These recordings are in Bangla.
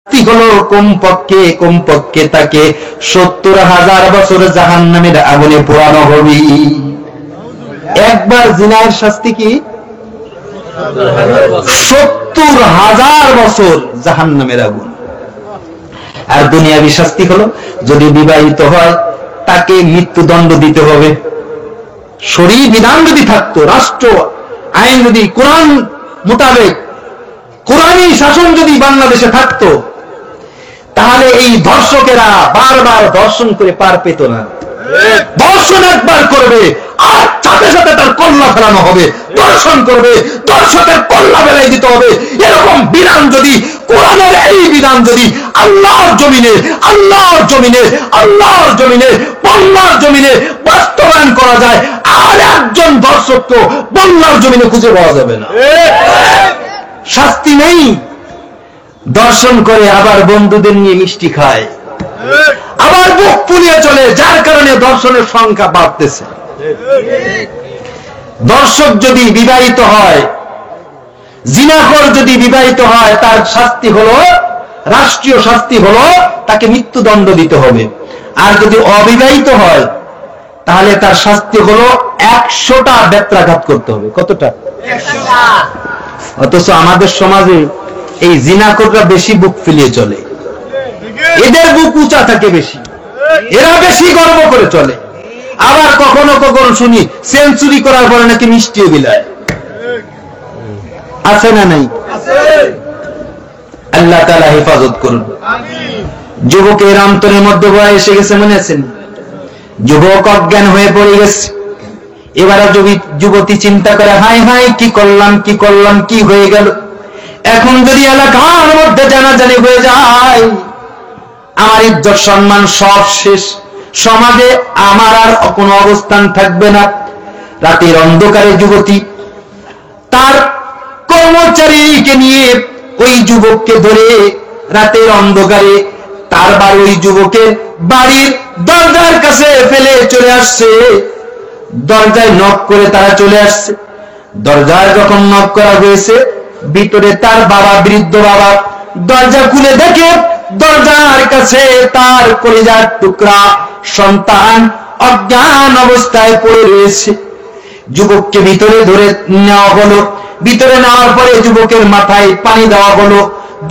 হলো কমপক্ষে তাকে 70,000 বছর জাহান্নামের আগুনে পোড়ানো হবে। একবার জিনার শাস্তি কি 70,000 বছর জাহান্নামের আগুন। আর দুনিয়াবি শাস্তি হলো যদি বিবাহিত হয় তাকে মৃত্যুদণ্ড দিতে হবে। শরীর বিধান যদি থাকতো, রাষ্ট্র আইন যদি কোরআন মোতাবেক কোরআনী শাসন যদি বাংলাদেশে থাকতো, তাহলে এই ধর্ষকেরা বারবার ধর্ষণ করে পার পেত না। ধর্ষণ একবার করবে আর সাথে সাথে তার কল্লা ফেলানো হবে, ধর্ষণ করবে ধর্ষকের কল্লা ফেলাই দিতে হবে। এরকম বিধান যদি কোরআনের এই বিধান যদি আল্লাহর জমিনে বাংলার জমিনে বাস্তবায়ন করা যায়, আর একজন ধর্ষক তো বাংলার জমিনে খুঁজে পাওয়া যাবে না। শাস্তি নেই, দর্শন করে আবার বন্ধুদের নিয়ে মিষ্টি খায়, আবার বুক ফুলিয়ে চলে, যার কারণে দর্শনের সংখ্যা বাড়তেছে। দর্শক যদি বিবাহিত হয়, জিনাখোর যদি বিবাহিত হয়, তার শাস্তি হলো, রাষ্ট্রীয় শাস্তি হলো তাকে মৃত্যুদণ্ড দিতে হবে। আর যদি অবিবাহিত হয় তাহলে তার শাস্তি হলো 100টা বেত্রাঘাত করতে হবে। কতটা? 100টা। অথচ আমাদের সমাজে এই জিনাখোররা বেশি বুক ফুলিয়ে চলে, এদের বুক উঁচা থাকে বেশি, এরা বেশি গর্ব করে চলে। আবার কখনো কখনো শুনি সেঞ্চুরি করার পরে নাকি মিষ্টিও বিলায়। আছে না নাই? আল্লাহ তাআলা হেফাজত করুন। যুবকের অন্তরের মধ্যে ভয় এসে গেছে, মনে আছেন? যুবক অজ্ঞান হয়ে পড়ে গেছে। এবারে যুবতী চিন্তা করে, হাই হাই কি করলাম, কি হয়ে গেল। এখন যদি এলাকার মধ্যে জানাজানি হয়ে যায়, আমার ইজ্জত সম্মান সব শেষ, সমাজে আমার আর কোনো অবস্থান থাকবে না। রাতের অন্ধকারে যুবতী তার কর্মচারীকে নিয়ে ওই যুবককে ধরে রাতের অন্ধকারে তার বাড়ি, ওই যুবকের বাড়ির দরজার কাছে ফেলে চলে আসছে। দরজায় নক করে তারা চলে আসছে। দরজায় যখন নক করা হয়েছে, ভিতরে তার বাবা, বৃদ্ধ বাবা। দরজা খুলে দেখে দরজার কাছে তার কলিজার টুকরা সন্তান অজ্ঞান অবস্থায় পড়ে রয়েছে। যুবককে ভিতরে ধরে নেওয়া হলো। ভিতরে নেওয়ার পরে যুবকের মাথায় পানি দেওয়া হলো,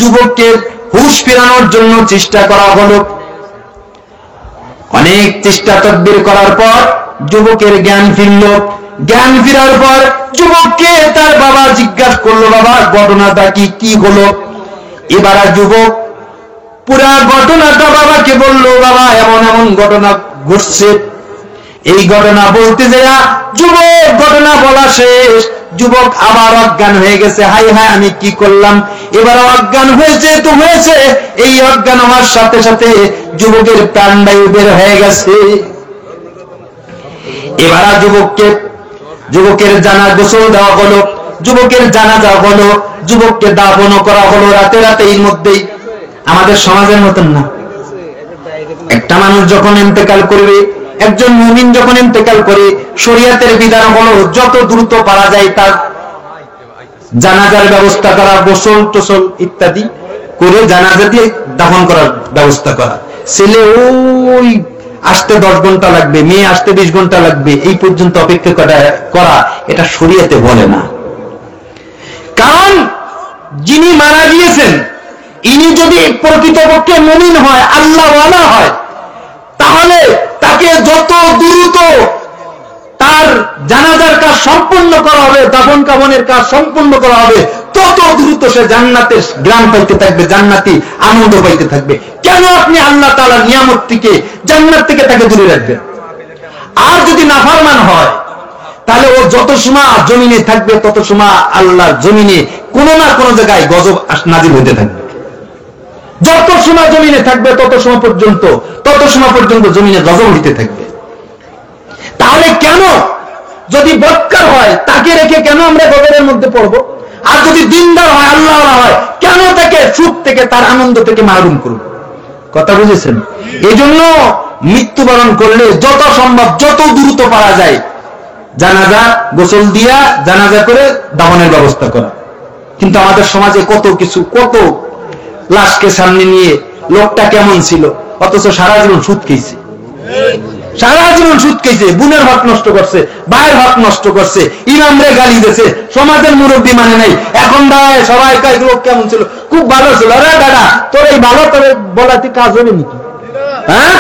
যুবককে হুঁশ ফেরানোর জন্য চেষ্টা করা হলো। অনেক চেষ্টা তদবির করার পর যুবকের জ্ঞান ফিরল। জ্ঞান ফেরার পর যুবককে তার বাবা জিজ্ঞাসা করলো, বাবা ঘটনাটা কি হলো? এবার যুবক পুরা ঘটনাটা বাবাকে বলল, বাবা এমন এমন ঘটনা ঘটছে। এই ঘটনা বলতে যায়া যুবক ঘটনা বলা শেষ, যুবক আবার অজ্ঞান হয়ে গেছে। হাই হাই আমি কি করলাম। এবার অজ্ঞান হয়েছে তো হয়েছে, এই অজ্ঞান হওয়ার সাথে সাথে যুবকের প্রাণবায়ু বের হয়ে গেছে। এবার যুবকের গোসল দেওয়া হলো, যুবকের জানাজা হলো, যুবককে দাফন করা হলো রাতে এর মধ্যেই। আমাদের সমাজের মতন না। একটা মানুষ যখন ইন্তেকাল করবে, একজন মুমিন যখন ইন্তেকাল করে, শরীয়তের বিধান হলো যত দ্রুত পারা যায় তার জানাজার ব্যবস্থা করা, গোসল টোসল ইত্যাদি করে জানাজা দিয়ে দাফন করার ব্যবস্থা করা। ছেলে ওই আসতে 10 ঘন্টা লাগবে, মেয়ে আসতে 20 ঘন্টা লাগবে, এই পর্যন্ত অপেক্ষা করা এটা শরীয়তে বলে না। কারণ যিনি মারা গিয়েছেন, ইনি যদি প্রকৃতপক্ষে মুমিন হয়, আল্লাহওয়ালা হয়, তাহলে তাকে যত দ্রুত তার জানাজার কাজ সম্পন্ন করা হবে, দাফন কাফনের কাজ সম্পন্ন করা হবে, তত দ্রুত সে জান্নাতের গ্রাম পাইতে থাকবে, জান্নাতি আনন্দ পাইতে থাকবে। কেন আপনি আল্লাহ তাআলার নিয়ামত থেকে, জান্নাত থেকে তাকে দূরে রাখবেন? আর যদি নাফরমান হয়, তাহলে ও যত সময় জমিনে থাকবে তত সময় আল্লাহর জমিনে কোনো না কোনো জায়গায় গজব নাজিল হতে থাকবে। যত সময় জমিনে থাকবে তত সময় পর্যন্ত জমিনে গজব হইতে থাকবে। তাহলে কেন যদি বদকার হয় তাকে রেখে কেন আমরা গজবের মধ্যে পড়বো? আর যদি দিনদার হয়, আল্লাহওয়ালা হয়, কেন তাকে সুখ থেকে, তার আনন্দ থেকে মাহরুম করব? কথা বুঝেছেন? এই জন্য মৃত্যুবরণ করলে যত সম্ভব, যত দ্রুত পারা যায়, জানাজা গোসল দিয়া জানাজা করে দাফনের ব্যবস্থা করা। কিন্তু আমাদের সমাজে কত লাশকে সামনে নিয়ে লোকটা কেমন ছিল, অথচ সারা জীবন সুদ খেয়েছে, সারা জীবন সুদ খেয়েছে, বোনের হক নষ্ট করছে, ভাইয়ের হক নষ্ট করছে, ইমামরে গালি দিয়েছে, সমাজের মুরব্বী মানে নাই। এখন ভাই সবাই কয় লোক কেমন ছিল, খুব ভালো ছিল। আরে দাদা তোর এই ভালো তোর বলাতে কাজ হবে নাকি? হ্যাঁ,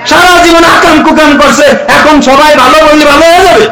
সারা জীবন আকাম কুকাম করছে, এখন সবাই ভালো বললে ভালো হয়ে যাবে?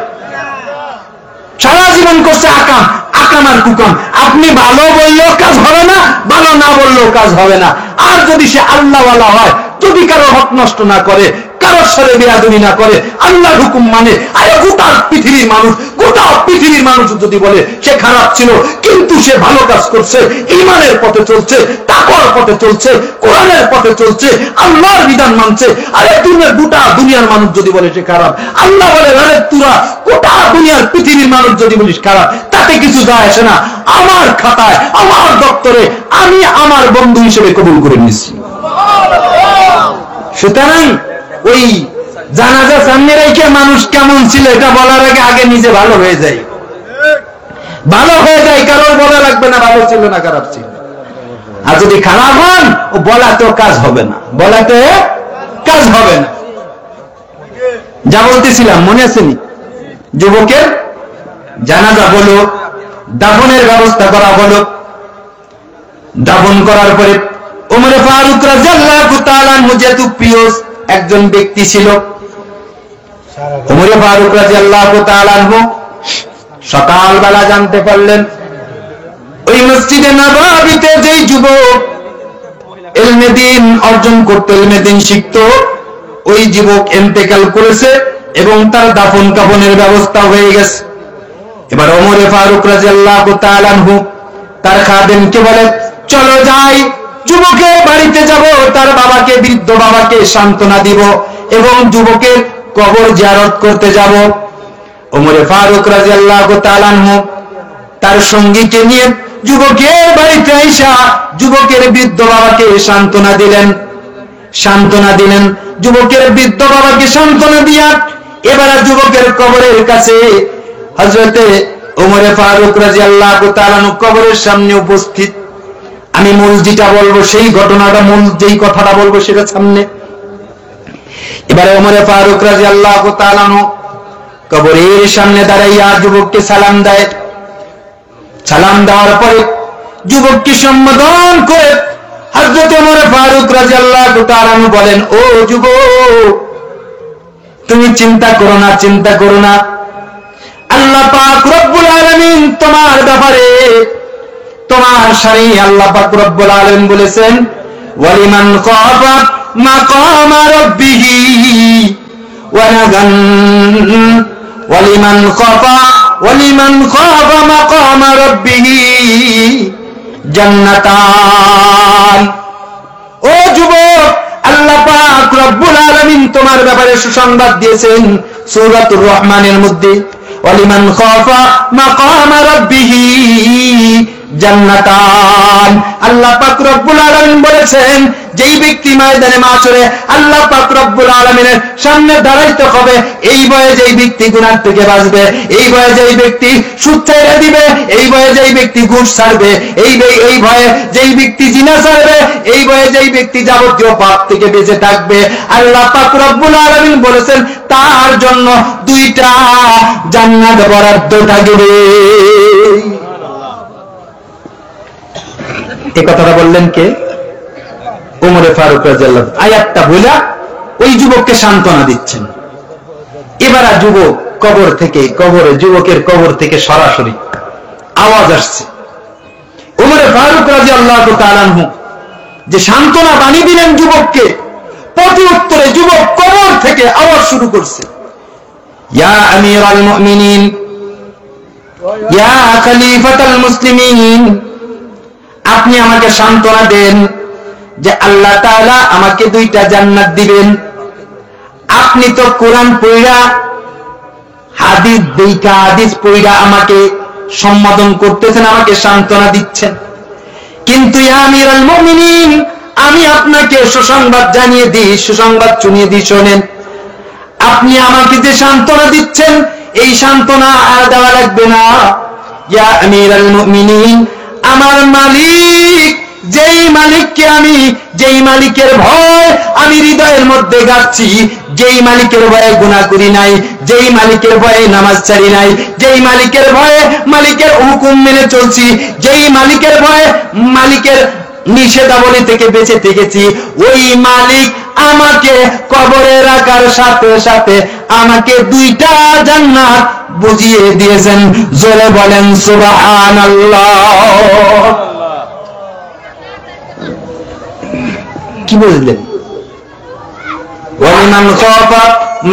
সারা জীবন করছে আকাম, আকাম আর কুকাম। আপনি ভালো বললেও কাজ হবে না, ভালো না বললেও কাজ হবে না। আর যদি সে আল্লাহওয়ালা হয়, যদি কারো হক নষ্ট না করে, কারোর সাথে বেয়াদবি না করে, আল্লাহর হুকুম মানে, আরে গোটা পৃথিবীর মানুষ, গোটা পৃথিবীর মানুষ যদি বলে সে খারাপ ছিল কিন্তু সে ভালো কাজ করছে, ঈমানের পথে চলছে, তাকওয়ার পথে চলছে, কোরআনের পথে চলছে, আল্লাহর বিধান মানছে, আরে দুনিয়ার গোটা দুনিয়ার মানুষ যদি বলে সে খারাপ, আল্লাহ বলে আরে তোরা গোটা দুনিয়ার পৃথিবীর মানুষ যদি বলিস খারাপ, তাতে কিছু যায় আসে না। আমার খাতায়, আমার দপ্তরে আমি আমার বন্ধু হিসেবে কবুল করে নিচ্ছি। সুতরাং ওই জানাজা সামনে রেখে মানুষ কেমন ছিল এটা বলার আগে আগে নিজে ভালো হয়ে যায়, ভালো হয়ে যায়, কারোর বলা লাগবে না ভালো ছিল না খারাপ ছিল। আর যদি খারাপ হন, ও বলাতেও কাজ হবে না, বলাতে কাজ হবে না। যা বলতেছিলাম মনে আছেনি, যুবকের জানাজা হলো, দাফনের ব্যবস্থা করা হলো। দাফন করার পরে ওমর ফারুক রাদিয়াল্লাহু তাআলা আনহু যেহেতু প্রিয় একজন ব্যক্তি ছিল, ওমর ফারুক রাদিয়াল্লাহু তাআলা আনহু সকালবেলা জানতে পারলেন ওই মসজিদে নববীতে যেই যুবক ইলমে দ্বীন অর্জন করতে, ইলমে দ্বীন শিখত, ওই যুবক ইন্তেকাল করেছে এবং তার দাফন কাফনের ব্যবস্থা হয়ে গেছে। এবার ওমর ফারুক রাদিয়াল্লাহু তাআলা আনহু তার খাদেমকে বলে, চলো যাই, যুবকের বাড়িতে যাব, তার বাবাকে, বৃদ্ধ বাবাকে সান্ত্বনা দিব এবং যুবকের কবর জিয়ারত করতে যাব। ওমর ফারুক রাদিয়াল্লাহু তাআলা আনহু তার সঙ্গীকে নিয়ে যুবকের বাড়িতে আইসা যুবকের বৃদ্ধ বাবাকে সান্ত্বনা দিলেন, সান্ত্বনা দিলেন। যুবকের বৃদ্ধ বাবাকে সান্ত্বনা দিয়া এবার যুবকের কবরের কাছে হযরতে ওমর ফারুক রাদিয়াল্লাহু তাআলা আনহু কবরের সামনে উপস্থিত। আমি মূল যেটা বলবো সেই ঘটনাটা, মূল যেই কথাটা বলবো সেটা সামনে। এবারে ওমর ফারুক রাদিয়াল্লাহু তাআলা আনহু কবরের সামনে দাঁড়াইয়া যুবককে সালাম দেয়। সালাম দেওয়ার পরে যুবককে সম্বোধন করে হযরত ওমর ফারুক রাদিয়াল্লাহু তাআলা আনহু বলেন, ও যুবক, তুমি চিন্তা করো না, চিন্তা করো না, আল্লাহ পাক রব্বুল আলামিন তোমার ব্যাপারে, তোমার সারি আল্লাহ পাক রব্বুল আলামিন বলেছেন, ওয়ালিমান খাফা মাকামা রাব্বিহি ওয়া নাগান, ওয়ালিমান খাফা মাকামা রাব্বিহি জান্নাতান। ও যুবক, আল্লাহ পাক রব্বুল আলামিন তোমার ব্যাপারে সুসংবাদ দিয়েছেন সূরাতুর রহমানের মধ্যে, ওয়ালিমান খাফা মাকামা রাব্বিহি জান্নাতান। আল্লাহ পাক রব্বুল আলামিন বলেছেন, যেই ব্যক্তি ময়দানে মাশরে আল্লাহ পাক রব্বুল আলামিনের সামনে দাঁড়াইতে হবে, এই ভয়ে যেই ব্যক্তি গুনাহ থেকে বাঁচবে, এই ভয়ে যেই ব্যক্তি সুদ ছেড়ে দিবে, এই ভয়ে যেই ব্যক্তি ঘুষ ছাড়বে, এই ভয়ে যেই ব্যক্তি জিনা ছাড়বে, এই ভয়ে যেই ব্যক্তি যাবতীয় পাপ থেকে বেঁচে থাকবে, আল্লাহ পাক রব্বুল আলামিন বলেছেন তার জন্য 2টা জান্নাত বরাদ্দ থাকবে। এই কথাটা বললেন কে? ওমর ফারুক রাদিয়াল্লাহু। আয়াতটা বলে ওই যুবককে সান্ত্বনা দিচ্ছেন। এবার যুবক কবর থেকে, যুবকের কবর থেকে সরাসরি আওয়াজ আসছে। ওমর ফারুক রাদিয়াল্লাহু তাআলা আনহু যে সান্ত্বনা বাণী দিলেন যুবককে, প্রতি উত্তরে যুবক কবর থেকে আওয়াজ শুরু করছে, ইয়া আমিরাল মুমিনিন, ইয়া খলিফাতাল মুসলিমিন, আপনি আমাকে সান্ত্বনা দেন যে আল্লাহ তাআলা আমাকে 2টা জান্নাত দিবেন। আপনি তো কোরআন পড়া, হাদিস দেখা, হাদিস পড়া আমাকে সম্বোধন করতেছেন, আমাকে সান্ত্বনা দিচ্ছেন, কিন্তু ইয়া আমিরাল মুমিনিন, আমি আপনাকে সুসংবাদ জানিয়ে দিই, সুসংবাদ শুনিয়ে দিই, শোনেন। আপনি আমাকে যে সান্ত্বনা দিচ্ছেন, এই সান্ত্বনা আর দেওয়া লাগবে না। ইয়া আমিরাল মুমিনিন, আমার মালিক যেই মালিককে আমি, যেই মালিকের ভয় আমি হৃদয়ের মধ্যে গাচ্ছি, যেই মালিকের ভয়ে গুনাহ করি নাই, যেই মালিকের ভয়ে নামাজ ছাড়ি নাই, যেই মালিকের ভয়ে মালিকের হুকুম মেনে চলছি, যেই মালিকের ভয়ে মালিকের নিষেধাবলী থেকে বেঁচে থেকেছি, ওই মালিক আমাকে কবরে রাখার সাথে সাথে আমাকে 2টা জান্নাত বুঝিয়ে দিয়েছেন। জোরে বলেন সুবহানাল্লাহ। কি বুঝলেন? ওয়ালিমান খাফা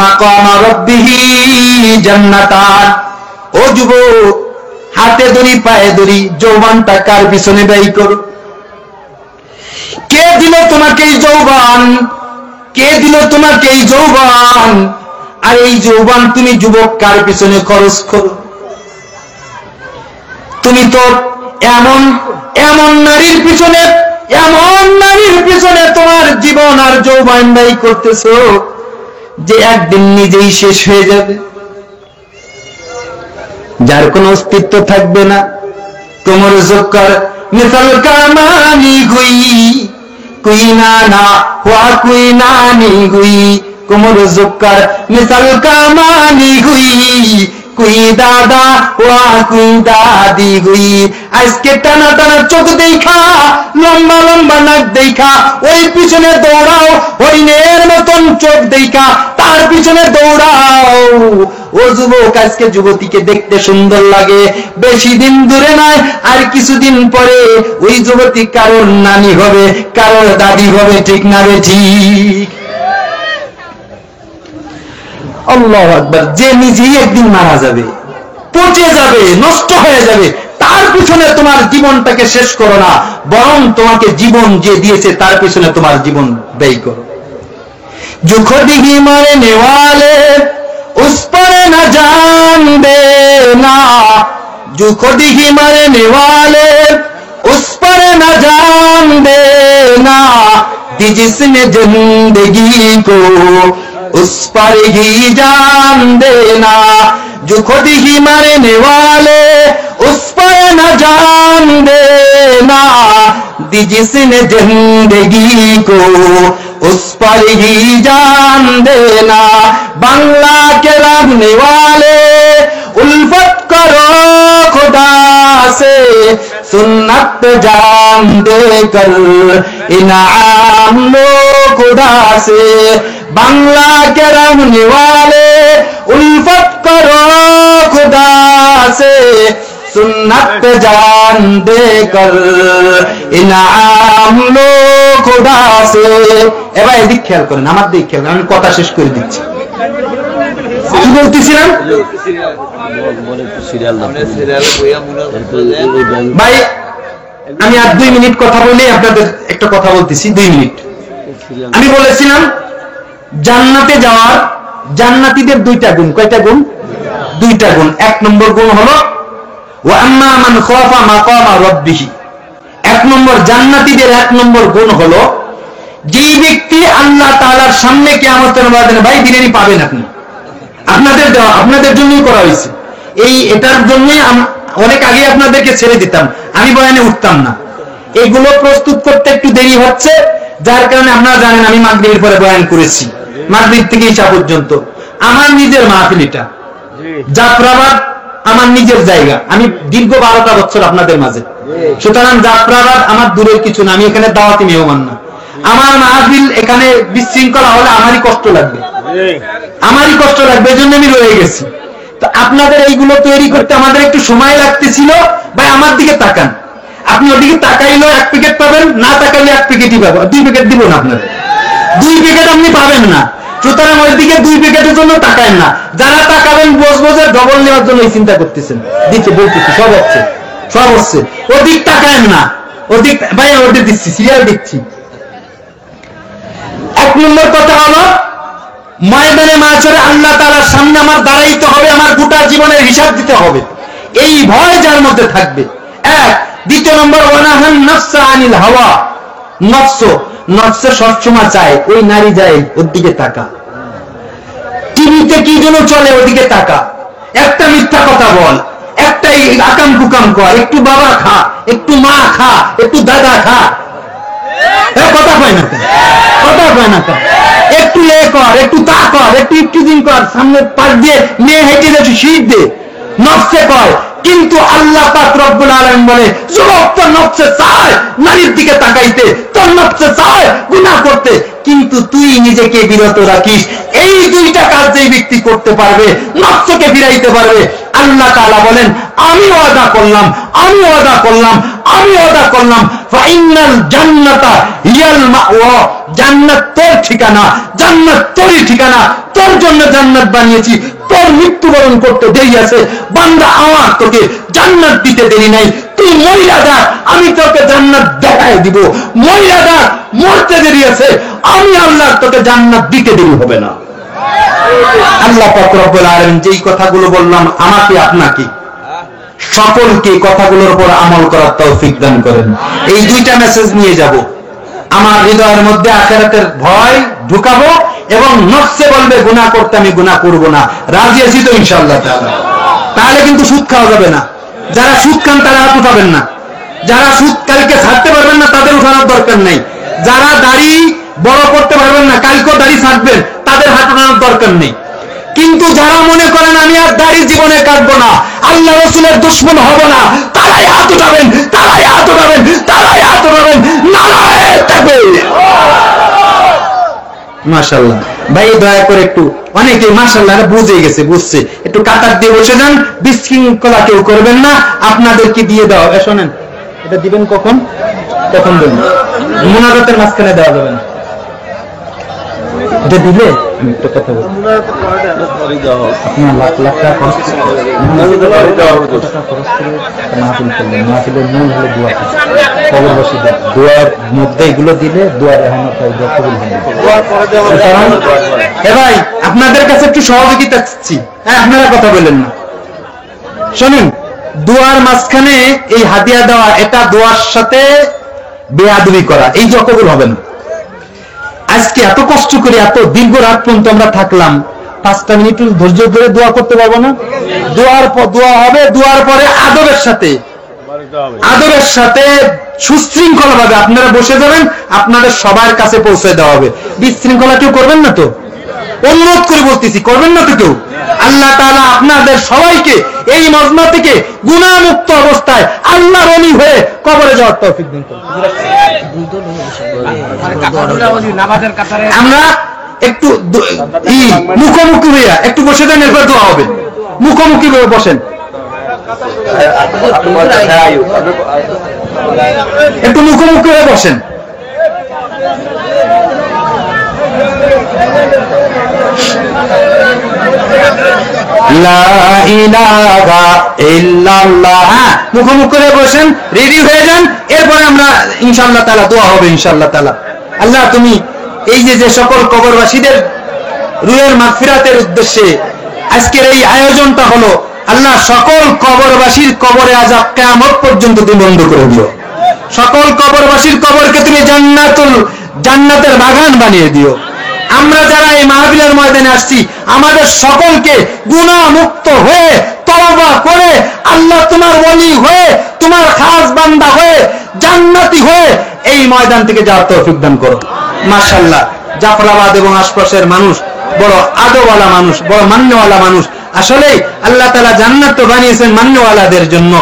মাকামা রাব্বিহি জান্নাতান। ও যুবক, হাতে ধরি পায়ে ধরি যৌবনটা কার পিছনে ব্যয় করো? কে দিল তোমাকে এই যৌবন? কে দিল তোমাকে এই যৌবন? আর এই যৌবন তুমি যুবক কার পিছনে খরচ করো? তুমি তো এমন এমন নারীর পিছনে, এমন নারীর পিছনে তোমার জীবন আর যৌবন ব্যয় করতেছো যে একদিন নিজেই শেষ হয়ে যাবে, যার কোনো অস্তিত্ব থাকবে না। তোমার জোকার মিসাল কামানি গুই কুই না না হুয়া কুই নানি গুই, কোমর জোকার মিসাল কামানি গুই কুই দাদা ওয়া কুই দাদি গুই। আজকে টানা টানা চোখ দেখা, লম্বা লম্বা নাক দেখা ওই পিছনে দৌড়াও, হরিণের মতন চোখ দেখা তার পিছনে দৌড়াও। ও যুবক, আজকে যুবতীকে দেখতে সুন্দর লাগে, বেশি দিন দূরে নয়, আর কিছুদিন পরে ওই যুবতী কারোর নানি হবে, কারোর দাদি হবে, ঠিক না রে? ঠিক। আল্লাহু আকবার। যে নিজেই একদিন মারা যাবে, পচে যাবে, নষ্ট হয়ে যাবে, তার পিছনে তোমার জীবনটাকে শেষ করো না, বরং তোমাকে জীবন যে দিয়েছে তার পিছনে তোমার জীবন ব্যয় করো। जो खुद ही मरने वाले उस पर न जान देना, जो खुद ही मरने वाले उस पर न जान देना, जिसने जिंदगी को उस पर ही जान देना, जो खुद ही मरने वाले उस पर न जान देना, जिसने जिंदगी को उस पर ही जान देना। बांग्ला के रहने वाले उल्फत करो खुदा से, सुन्नत जान देकर इनाम लो खुदा से। बांग्ला के रहने वाले उल्फत करो खुदा से, सुन्नत जान देकर इनाम लो खुदा से। এবার এদিক খেয়াল করেন, আমার দিক খেয়াল করেন, আমি কথা শেষ করে দিচ্ছি। কি বলতেছিলাম ভাই? আমি আর 2 মিনিট কথা বলে আপনাদের একটা কথা বলতেছি, 2 মিনিট। আমি বলেছিলাম জান্নাতে যাওয়ার জান্নাতীদের 2টা গুণ। কয়টা গুণ? 2টা গুণ। 1 নম্বর গুণ হলো ওয়া আম্মা মান খাফা মাকামা রাব্বিহি। 1 নম্বর জান্নাতীদের 1 নম্বর গুণ হলো, যেই ব্যক্তি আল্লাহ তাআলার সামনে কিয়ামতের ময়দানে, ভাই বিরিয়ানি পাবেন আপনি, আপনাদের দেওয়া, আপনাদের জন্যই করা হয়েছে। এটার জন্যই অনেক আগে আপনাদেরকে ছেড়ে দিতাম, আমি বয়ানে উঠতাম না। এগুলো প্রস্তুত করতে একটু দেরি হচ্ছে, যার কারণে আপনারা জানেন আমি মাগরিবের পরে বয়ান করেছি, মাগরিব থেকে ঈশা পর্যন্ত। আমার নিজের মাহফিল এটা, জাফরাবাদ আমার নিজের জায়গা। আমি দীর্ঘ 12টা বছর আপনাদের মাঝে, সুতরাং জাফরাবাদ আমার দূরের কিছু না, আমি এখানে দাওয়াতি মেহমান না। আমার মাহফিল এখানে বিশৃঙ্খলা হলে আমারই কষ্ট লাগবে, আমারই কষ্ট লাগবে, এজন্য আমি রয়ে গেছি। তো আপনাদের এইগুলো তৈরি করতে আমাদের একটু সময় লাগতেছিল। ভাই আমার দিকে তাকান, আপনি ওদিকে তাকাইলেও 1 প্যাকেট পাবেন, না তাকাইলে 1 প্যাকেটই পাবেন। 2 প্যাকেট দিব না আপনাদের, 2 প্যাকেট আপনি পাবেন না। সুতরাং ওই দিকে 2 প্যাকেটের জন্য তাকায়েন না। যারা তাকাবেন বসে ডবল নেওয়ার জন্য চিন্তা করতেছেন, দিচ্ছে বলতেছি, সব হচ্ছে, সব হচ্ছে। ওদিক তাকায়েন না, ওদিক ভাই ওদের দিচ্ছি, সিরিয়াল দিচ্ছি। 1 নম্বর কথা হলো, ময়দানে মাশরে আল্লাহ তাআলার সামনে আমার দাঁড়াইতে হবে, আমার গোটা জীবনের হিসাব দিতে হবে, এই ভয় যার মধ্যে থাকবে। 1। 2 নম্বর ওয়ানাহান নাফসা আনিল হাওয়া। নফস সবসময় চায় ওই নারী যায় ওর দিকে তাকা, টিভিতে কি যেন চলে ওদিকে তাকা, একটা মিথ্যা কথা বল, একটা আকাম কুকাম কর, একটু বাবা খা, একটু মা খা, একটু দাদা খা, কথা কয় না, কথা কয় না, একটু এ কর, একটু তা কর, একটু ইফটিজিং কর, সামনে পাশ দিয়ে মেয়ে হেঁটে যাচ্ছে শীত দে, নফসে কয়। কিন্তু আল্লাহ পাক রব্বুল আলামিন বলে, যুবক তোর নফসে চায় নারীর দিকে তাকাইতে, তোর নফসে চায় গুনাহ করতে, কিন্তু তুই নিজেকে বিরত রাখিস। এই দুইটা কাজ যেই ব্যক্তি করতে পারবে, নফসকে ফিরাইতে পারবে, আল্লাহ তাআলা বলেন আমি ওয়াদা করলাম, আমি ওয়াদা করলাম, আমি ওয়াদা করলাম, ফাইনাল জান্নাতা হিয়াল মাওয়া, জান্নাত তোর ঠিকানা, জান্নাত তোরই ঠিকানা, তোর জন্য জান্নাত বানিয়েছি। তোর মৃত্যুবরণ করতে দেরি আছে বান্দা, আমার তোকে জান্নাত দিতে দেরি নাই। তুই মইরা যা, আমি তোকে জান্নাত দেখায় দিব। মইরা যা, মরতে দেরি আছে, আমি আল্লাহ তোকে জান্নাত দিতে দেরি হবে না। আল্লাহ পাক রব্বুল আলামিন যেই কথাগুলো বললাম আমাকে আপনাকে সকলকে কথাগুলোর উপর আমল করার তৌফিক দান করেন। এই দুইটা মেসেজ নিয়ে যাব, আমার হৃদয়ের মধ্যে আখিরাতের ভয় ঢুকাবো এবং নফসে বলবে গুনাহ করতে আমি গুনাহ করব না। রাজি আছি তো ইনশাআল্লাহ তাআলা? তাহলে কিন্তু সুদ খাওয়া যাবে না। যারা সুদ খান তারা হাত উঠাবেন না, যারা সুদ কালকে ছাড়তে পারবেন না তাদের উঠানোর দরকার নেই, যারা দাড়ি বড় করতে পারবেন না কালকেও দাড়ি ছাড়বেন তাদের হাত উঠানোর দরকার নেই। কিন্তু যারা মনে করেন আমি আর দাড়ি জীবনে কাটবো না, আল্লাহ রাসূলের দুশমন হব না, তারাই হাত উঠাবেন, তারাই হাত উঠাবেন, তারাই হাত উঠাবেন। নারায়ে তাকবীর। মাশাআল্লাহ ভাই, দয়া করে একটু, অনেকে মাশাআল্লাহ বুঝে গেছে, বুঝছে, একটু কাতার দিয়ে বসে যান, বিশৃঙ্খলা কেউ করবেন না। আপনাদেরকে দিয়ে দাও, শোনেন এটা দিবেন কখন, কখন দেবেন, মুনাজাতের মাঝখানে দেওয়া যাবে না। এটা দিলে আমি একটা কথা বলবো, আপনার লাখ লাখ টাকা খরচ করে মাহফিল করলেন, মাহফিলের মূল হলো দোয়া, কবরবাসী দোয়ার মধ্যে এগুলো দিলে দোয়ার রহমত হয়, দোয়া কবুল হয়। ভাই আপনাদের কাছে একটু সহযোগিতা চাচ্ছি, হ্যাঁ আপনারা কথা বললেন না, শোনেন, দোয়ার মাঝখানে এই হাদিয়া দেওয়া, এটা দোয়ার সাথে বেয়াদবি করা, এই যে কবুল হবে না। আজকে এত কষ্ট করে এত দীর্ঘ রাত পর্যন্ত আমরা থাকলাম, 5টা মিনিট ধৈর্য ধরে দোয়া করতে পারবো না? দোয়ার পর দোয়া হবে, দোয়ার পরে আদবের সাথে, আদবের সাথে সুশৃঙ্খলা ভাবে আপনারা বসে যাবেন, আপনাদের সবার কাছে পৌঁছে দেওয়া হবে। বিশৃঙ্খলা কেউ করবেন না তো? অনুরোধ করে বলতেছি, করবেন না তো কেউ? আল্লাহ তাআলা আপনাদের সবাইকে এই মজমা থেকে গুনাহ মুক্ত অবস্থায় আল্লাহর ওলি হয়ে কবরে যাওয়ার তৌফিক দান করুন। আমরা একটু মুখোমুখি হইয়া একটু বসে দেন, এরপর দোয়া হবে। মুখোমুখি হয়ে বসেন, একটু মুখোমুখি হয়ে বসেন। লা ইলাহা ইল্লাল্লাহ, মুখোমুখি করে বসেন, রেডি হয়ে যান, এরপরে আমরা ইনশাআল্লাহ তাআলা দোয়া হবে ইনশাআল্লাহ তাআলা। আল্লাহ তুমি এই যে সকল কবরবাসীদের রুহের মাগফিরাতের উদ্দেশ্যে আজকের এই আয়োজনটা হলো, আল্লাহ সকল কবরবাসীর কবরে আযাব কিয়ামত পর্যন্ত তুমি বন্ধ করে দিও। সকল কবরবাসীর কবরকে তুমি জান্নাতের বাগান বানিয়ে দিও। আমরা যারা এই মাহফিলের ময়দানে আসছি, আমাদের সকলকে গুনাহ মুক্ত হয়ে তওবা করে আল্লাহ তোমার ওলি হয়ে, তোমার খাস বান্দা হয়ে, জান্নাতি হয়ে এই ময়দান থেকে যাওয়ার তৌফিক দান করো। মাশাআল্লাহ, জাফরাবাদ এবং আশপাশের মানুষ বড় আদবওয়ালা মানুষ, বড় মান্যওয়ালা মানুষ। আসলে আল্লাহ তাআলা জান্নাত তো বানিয়েছেন মান্যওয়ালাদের জন্য।